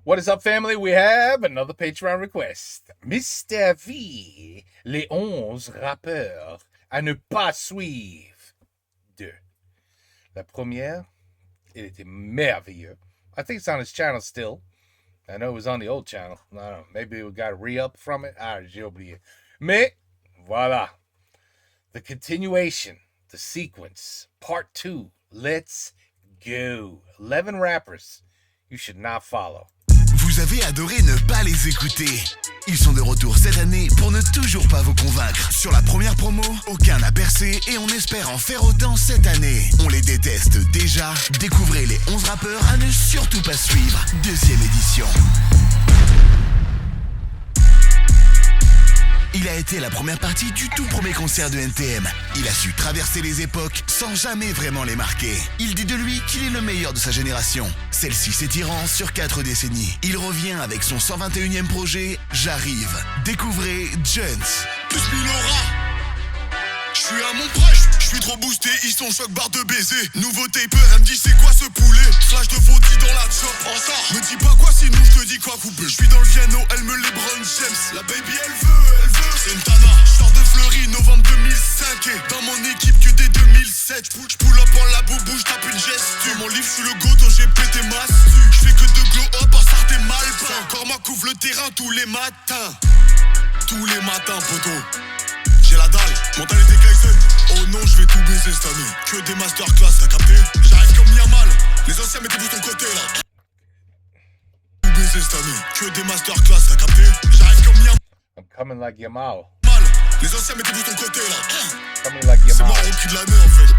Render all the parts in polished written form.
What is up, family? We have another Patreon request. Mr. V, les 11 rappeurs à ne pas suivre. 2. La première, il était merveilleux. I think it's on his channel still. I know it was on the old channel. I don't know. Maybe we got a re-up from it. Ah, j'ai oublié. Mais, voilà. The continuation, the sequence, part 2. Let's go. 11 rappers you should not follow. Vous avez adoré ne pas les écouter. Ils sont de retour cette année pour ne toujours pas vous convaincre. Sur la première promo, aucun n'a percé et on espère en faire autant cette année. On les déteste déjà. Découvrez les 11 rappeurs à ne surtout pas suivre. 2e édition. Il a été la première partie du tout premier concert de NTM. Il a su traverser les époques sans jamais vraiment les marquer. Il dit de lui qu'il est le meilleur de sa génération. Celle-ci s'étirant sur 4 décennies. Il revient avec son 121e projet, J'arrive. Découvrez Jones. Plus Milora. J'suis à mon prêche, j'suis trop boosté, ils sont choc barre de baiser. Nouveau taper, elle me dit c'est quoi ce poulet. Flash de faudi dans la chop, en ça. Me dis pas quoi sinon j'te dis quoi couper. J'suis dans le Viano, elle me les Brown James. La baby elle veut, c'est une tana. J'sors de Fleury, novembre 2005. Et dans mon équipe que des 2007. J'pull up en la boubou, j'tape une gestu. Mon livre j'suis le goto, j'ai pété ma stu. J'fais que de glow up, en sorte et mal. C'est encore moi couvre le terrain tous les matins. Tous les matins, poteau. J'ai la dalle, mentalité Kaizen. Oh non, je vais tout baiser cette année. Que des masterclass, t'as capté? J'arrive comme Yamal. Les anciens, mettez-vous ton côté là. Tout baiser cette année. Que des masterclass, t'as capté? J'arrive comme Yamal. I'm coming like Yamal. Les anciens, mettez-vous ton côté là. Coming like C'est Yamal. moi au cul de l'année en fait.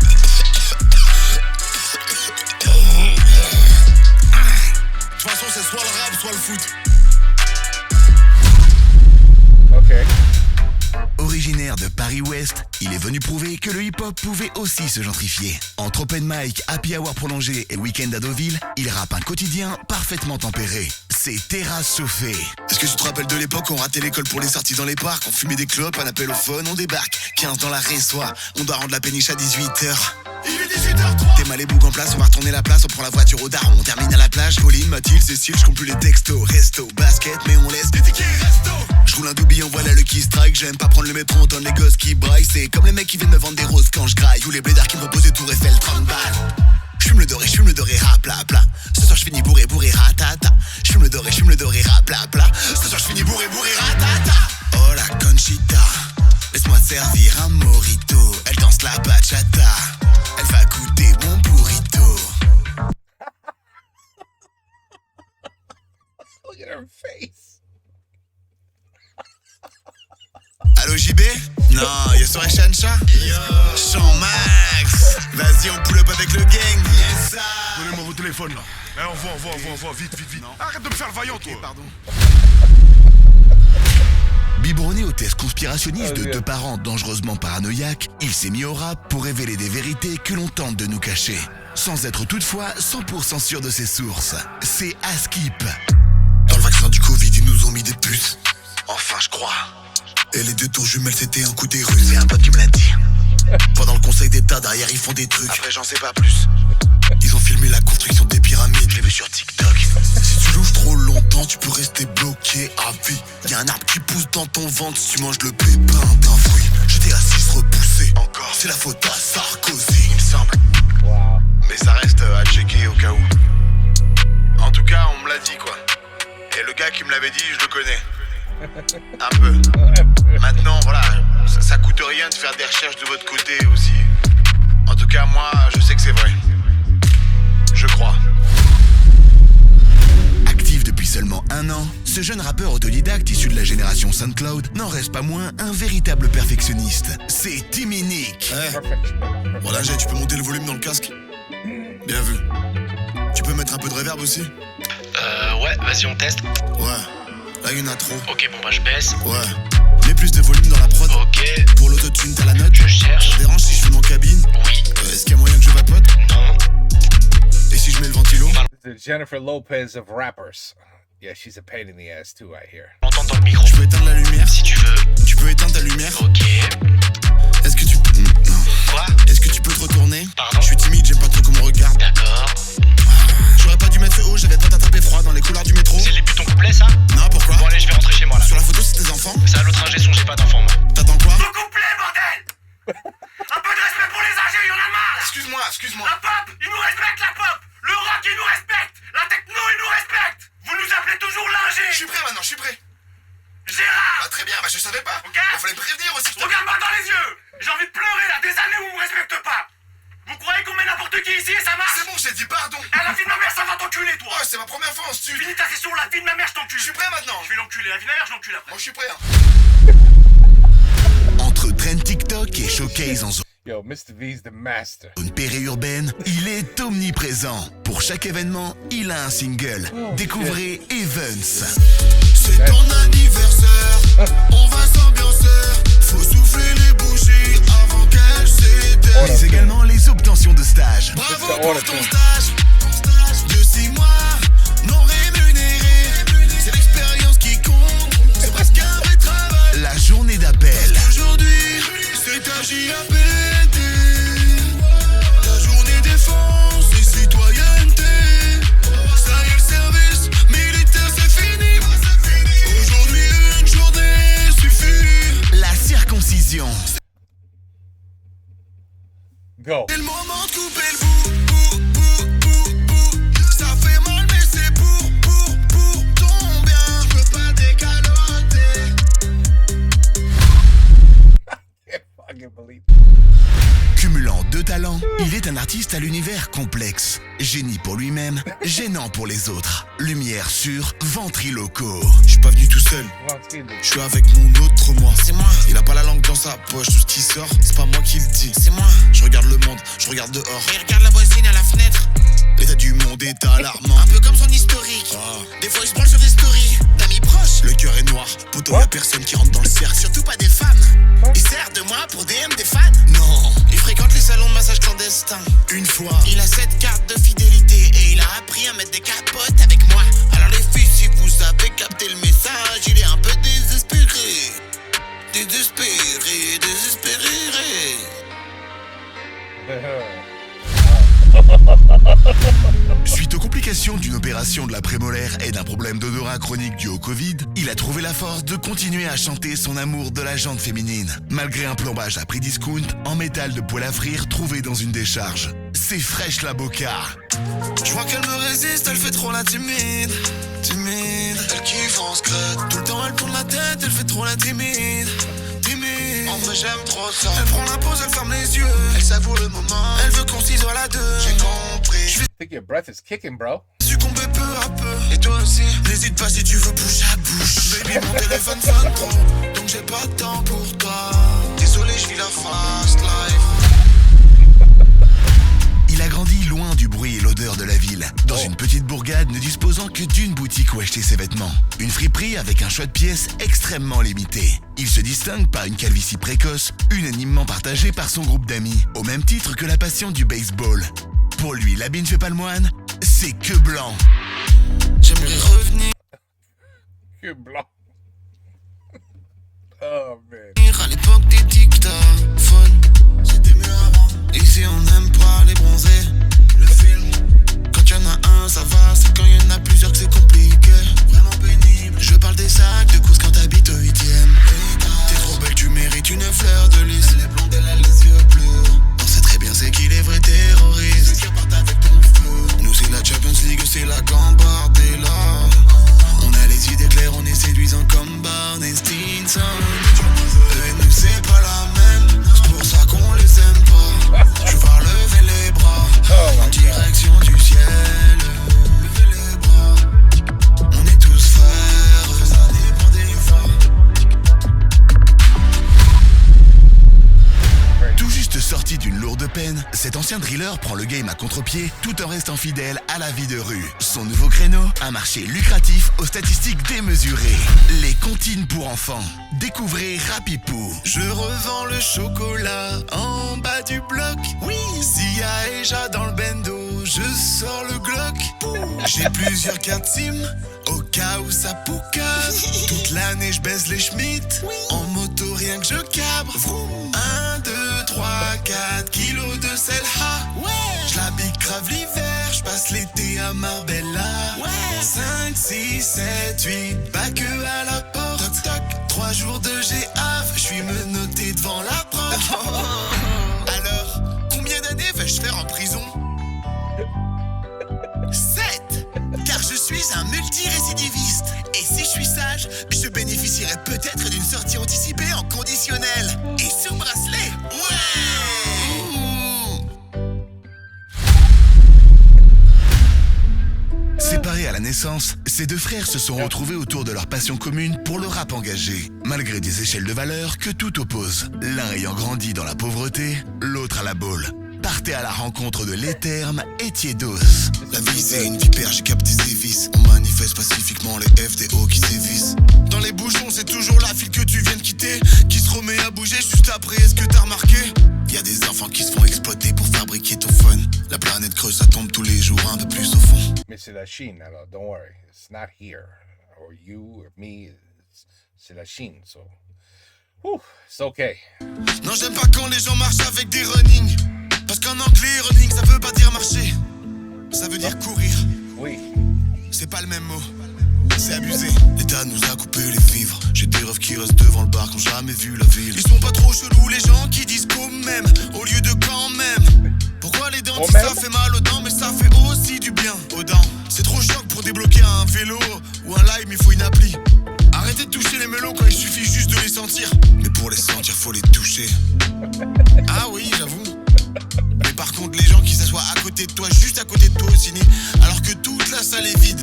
De toute façon, c'est soit le rap, soit le foot. Okay. Originaire de Paris-Ouest, il est venu prouver que le hip-hop pouvait aussi se gentrifier. Entre open mic, happy hour prolongé et week-end à Deauville, il rappe un quotidien parfaitement tempéré. C'est Terrasse chauffée. Est-ce que tu te rappelles de l'époque où on ratait l'école pour les sorties dans les parcs? On fumait des clopes, un appel au phone, on débarque 15 dans la résoie, on doit rendre la péniche à 18h. Il est 18h03. T'es mal les bougs en place, on va retourner la place, on prend la voiture au daron, on termine à la plage. Pauline, Mathilde, Cécile, je compte plus les textos. Resto, basket, mais on laisse des tickets resto. Je roule un doubillon, voilà le key strike. J'aime pas prendre le métro, on donne les gosses qui braillent. C'est comme les mecs qui viennent me vendre des roses quand je graille. Ou les blédards qui me reposent Tour Eiffel 30 balles. J'fume le doré, rap, pla, pla. Ce soir j'finis bourré, ratata. J'fume le doré, rap, pla, pla. Ce soir j'finis bourré, ratata. Oh la Conchita, laisse-moi servir un mojito. Elle danse la bachata, elle va goûter mon burrito. Look at her face. Allo JB? Non, y'a soirée Chancha? Yo! Champ Max! Vas-y, on pull up avec le gang! Yes, ça! Donnez-moi vos téléphones là. Eh, on voit, vite. Non. Arrête de me faire le vaillant, toi. Pardon. Biberonné aux thèses conspirationnistes de 2 parents dangereusement paranoïaques, il s'est mis au rap pour révéler des vérités que l'on tente de nous cacher. Sans être toutefois 100% sûr de ses sources. C'est Askip. Dans le vaccin du Covid, ils nous ont mis des puces. Enfin, je crois. Et les 2 tours jumelles, c'était un coup des rues. C'est un pote qui me l'a dit. Pendant le conseil d'état, derrière, ils font des trucs. Après, j'en sais pas plus. Ils ont filmé la construction des pyramides. Je l'ai vu sur TikTok. Si tu louches trop longtemps, tu peux rester bloqué à vie. Y'a un arbre qui pousse dans ton ventre si tu manges le pépin d'un fruit. J'étais assis, repoussé. Encore. C'est la faute à Sarkozy, il me semble. Wow. Mais ça reste à checker au cas où. En tout cas, on me l'a dit quoi. Et le gars qui me l'avait dit, je le connais. Un peu. Maintenant, voilà, ça coûte rien de faire des recherches de votre côté aussi. En tout cas, moi, je sais que c'est vrai. Je crois. Actif depuis seulement 1 an, ce jeune rappeur autodidacte issu de la génération SoundCloud n'en reste pas moins un véritable perfectionniste. C'est Timmy Nick. Voilà, tu peux monter le volume dans le casque. Bien vu. Tu peux mettre un peu de reverb aussi? Ouais, vas-y, on teste. Ouais. Là, y'en a trop. Ok, bon bah je baisse. Ouais. Mets plus de volume dans la prod. Ok. Pour l'autotune, t'as la note. Je cherche. Ça te dérange si je fume en cabine? Oui. Est-ce qu'il y a moyen que je vapote? Non. Et si je mets le ventilo? The Jennifer Lopez of rappers. Yeah, she's a pain in the ass too, I hear. J'entends dans le micro. Je peux éteindre la lumière? Si tu veux. Tu peux éteindre ta lumière? Ok. Est-ce que tu... Non. Quoi? Est-ce que tu peux te retourner? Pardon? Je suis timide, j'aime pas trop qu'on me regarde. D'accord. J'aurais pas dû mettre ce haut, j'avais pas t'attraper froid dans les couloirs du métro. C'est les avance, tu... Finis ta session, la vie de ma mère, je t'encule. Je suis prêt maintenant. Je vais l'enculer, la vie de ma mère, je l'encule après. Moi, je suis prêt, hein. Entre trend TikTok et showcase en zone Yo, Mr. V's the master. périurbaine, il est omniprésent. Pour chaque événement, il a un single. Découvrez Evans. C'est ton anniversaire, on va s'ambiancer. Faut souffler les bougies avant qu'elles s'éteignent. Mais également les obtentions de stage. Bravo C'est pour all ton the stage de 6 mois non rémunéré. C'est l'expérience qui compte, c'est presque un vrai travail. La journée d'appel. Aujourd'hui, c'est ta JAPD, la journée défense et citoyenneté. Ça y est, le service militaire, c'est fini. Aujourd'hui, une journée suffit. La circoncision. Go. C'est le moment de couper le bout. Ça fait mal, mais c'est pour ton bien. Je peux pas décaloter. Can't fucking believe. Cumulant deux talents, il est un artiste à l'univers complexe. Génie pour lui-même, gênant pour les autres. Lumière sur Ventriloco. Je suis pas venu tout seul. Ventriloque. Je suis avec mon autre moi. C'est moi. Il a pas la langue dans sa poche. Tout ce qui sort, c'est pas moi qui le dis. C'est moi. Je regarde le monde, je regarde dehors. Et regarde la voisine à la fenêtre. L'état du monde est alarmant. Un peu comme son historique. Des fois il se branle sur des stories d'amis proches. Le cœur est noir. Poto, y'a personne qui rentre dans le cercle. Surtout pas des femmes. Il sert de moi pour DM des fans. Non. Il fréquente les salons de massage clandestins. Une fois. Il a cette carte de fidélité. Et il a appris à mettre des capotes avec moi. Alors les filles, si vous avez capté le message, il est un peu désespéré. Désespéré. Suite aux complications d'une opération de la prémolaire et d'un problème d'odorat chronique dû au Covid, il a trouvé la force de continuer à chanter son amour de la jante féminine, malgré un plombage à prix discount en métal de poêle à frire trouvé dans une décharge. C'est fraîche la boca. Je vois qu'elle me résiste, elle fait trop la timide. Elle kiffe en secret. Tout le temps elle tourne la tête, elle fait trop la timide. En vrai j'aime trop ça. Elle prend la pause, elle ferme les yeux. Elle savoure le moment. Elle veut qu'on s'isole à deux. J'ai compris. Je I think your breath is kicking, bro. vais succomber peu à peu. Et toi aussi. N'hésite pas si tu veux bouche à bouche. Baby mon téléphone sonne trop. Donc j'ai pas de temps pour toi. Désolé je vis la fast life. Il a grandi loin du bruit et l'odeur de la ville, dans une petite bourgade ne disposant que d'une boutique où acheter ses vêtements. Une friperie avec un choix de pièces extrêmement limité. Il se distingue par une calvitie précoce, unanimement partagée par son groupe d'amis, au même titre que la passion du baseball. Pour lui, l'habit ne fait pas le moine, c'est que blanc. J'aimerais revenir Que blanc. Oh, man. à l'époque des dictaphones. C'était mieux avant. Ici on aime pas les bronzés. Le film. Quand y'en a un ça va. C'est quand y'en a plusieurs que c'est compliqué. Vraiment pénible. Je parle des sacs de course quand t'habites au 8ème. T'es trop belle, tu mérites une fleur de lys. Elle est blonde, elle a les yeux bleus. On sait très bien c'est qui les vrais terroristes. Ceux qui repartent avec ton feu. Nous c'est la Champions League, c'est la Gambardella. On a les idées claires, on est séduisants comme Barney Stinson. Eux et nous c'est pas la même. C'est pour ça qu'on les aime pas. Je vais lever les bras en direction du ciel. Lever les bras. On est tous frères, ça dépend des fois. Tout juste sorti d'une lourde peine, cet ancien driller prend le game à contre-pied tout en restant fidèle à la vie de rue. Son nouveau créneau, un marché lucratif aux statistiques démesurées. Les comptines pour enfants. Découvrez Rapipou. Je revends le chocolat en bas du bloc. Oui, s'il y a Eja dans le bendo, je sors le Glock. J'ai plusieurs cartes SIM au cas où ça poucasse. Toute l'année je baise les Schmitt. En moto rien que je cabre. 1, 2, 3, 4 kilos de sel. Je l'habille grave l'hiver, je passe l'été à Marbella. 5, 6, 7, 8, pas que à la porte. Toc toc, 3 jours de GAV, je suis menotté devant la proc. Alors, combien d'années vais-je faire en prison? 7, car je suis un multirécidiviste. Et si je suis sage, je bénéficierai peut-être d'une sortie anticipée en conditionnel. Et sous bracelet, ouais. Séparés à la naissance, Ces deux frères se sont retrouvés autour de leur passion commune pour le rap engagé, malgré des échelles de valeurs que tout oppose. L'un ayant grandi dans la pauvreté, l'autre à la boule. Partez à la rencontre de l'éterne et Tiédos. La vie c'est une vipère, j'ai capté ses vices. On manifeste pacifiquement les FDO qui sévissent. Dans les bouchons c'est toujours la file que tu viens de quitter qui se remet à bouger juste après, est-ce que t'as remarqué? Y'a des enfants qui se font exploiter pour fabriquer ton fun. La planète creuse, ça tombe tous les jours un peu plus au fond. Mais c'est la Chine, alors don't worry. It's not here. Or you, or me. C'est la Chine, so... Whew, it's okay. Non, j'aime pas quand les gens marchent avec des running. Parce qu'en anglais, running, ça veut pas dire marcher. Ça veut dire courir. Oui. C'est pas le même mot. C'est abusé. L'État nous a coupé les vivres. J'ai des refs qui restent devant le bar qui ont jamais vu la ville. Ils sont pas trop chelous les gens qui disent quand même au lieu de quand même. Pourquoi les dentistes ça fait mal aux dents mais ça fait aussi du bien aux dents. C'est trop chiant que pour débloquer un vélo ou un lime il faut une appli. Arrêtez de toucher les melons quand il suffit juste de les sentir. Mais pour les sentir faut les toucher. Ah oui j'avoue. Mais par contre les gens qui s'assoient à côté de toi, juste à côté de toi au ciné, alors que toute la salle est vide.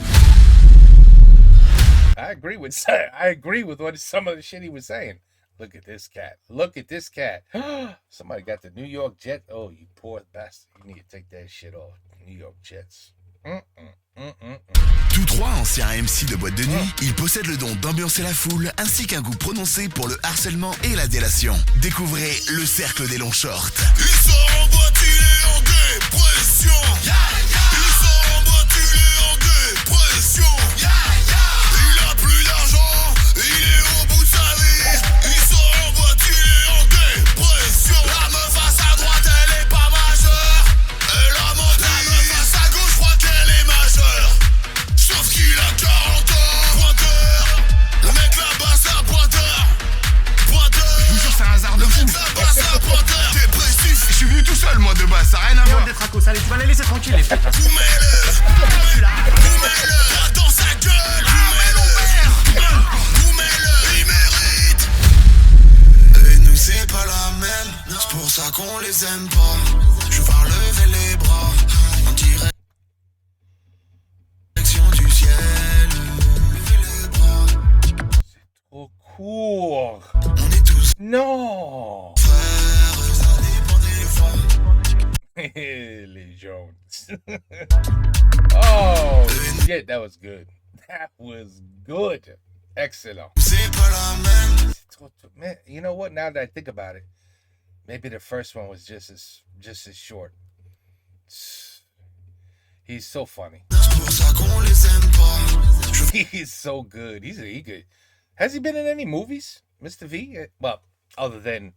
I agree with what some of the shit he was saying. Look at this cat. Look at this cat. Somebody got the New York Jet. Oh, you poor bastard. You need to take that shit off. New York Jets. Tous trois anciens MC de boîte de nuit, ils possèdent le don d'ambiancer la foule ainsi qu'un goût prononcé pour le harcèlement et la délation. Découvrez le cercle des longs shorts. Il sort en boîte, il est en dépression. Il sort en boîte, il est en dépression. Il a plus d'argent, il est au bout de sa vie. Il sort en boîte, il est en dépression. La meuf à sa droite, elle est pas majeure. Elle a menti. La meuf à sa gauche, je crois qu'elle est majeure. Sauf qu'il a 40 ans. Pointeur. Le mec là-bas, c'est un pointeur. Pointeur. Je vous jure, c'est un hasard de fou. Le mec là-bas, c'est un pointeur. Dépressif. Je suis venu tout seul, moi, de base, ça n'a rien à voir. Des tracos, allez, tu vas les laisser tranquilles, les flics. Vous dans sa gueule. Vous-mets-le, il mérite. Et nous c'est pas la même. C'est pour ça qu'on les aime pas. Je vais lever les bras en direction du ciel. Lever les bras. Oh, cool. On est tous No. frères, ça dépend des fois. Les Jones. Oh, shit. That was good. That was good. Excellent. C'est pas la même. Man, you know what? Now that I think about it, maybe the first one was just as short. He's so funny. C'est pour ça qu'on les aime pas. He's so good. He good. Has he been in any movies, Mr. V? Well, other than,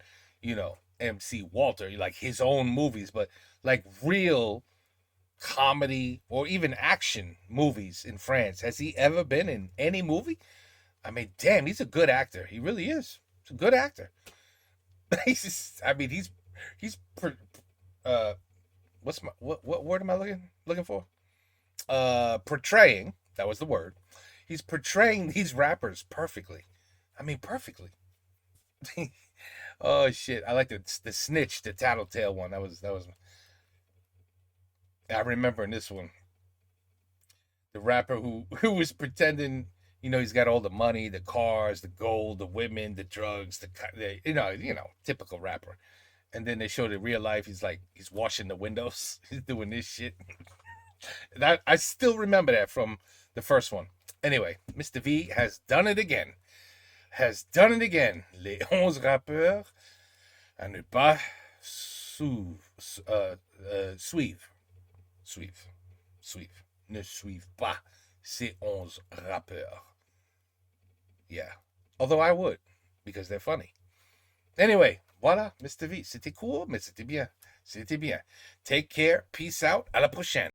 MC Walter, like his own movies, but like real comedy or even action movies in France. Has he ever been in any movie? I mean, damn, he's a good actor. He really is. He's a good actor. What word am I looking for? Portraying. That was the word. He's portraying these rappers perfectly. I mean, perfectly. Oh shit! I like the snitch, the tattletale one. That was. I remember in this one, the rapper who was pretending, he's got all the money, the cars, the gold, the women, the drugs, the typical rapper. And then they showed in real life, he's washing the windows, he's doing this shit. That I still remember that from the first one. Anyway, Mr. V has done it again. Les 11 rappeurs à ne pas suivre. Ne suivent pas ces 11 rappeurs. Yeah. Although I would, because they're funny. Anyway, voilà, Mr. V. C'était cool, mais c'était bien. Take care. Peace out. À la prochaine.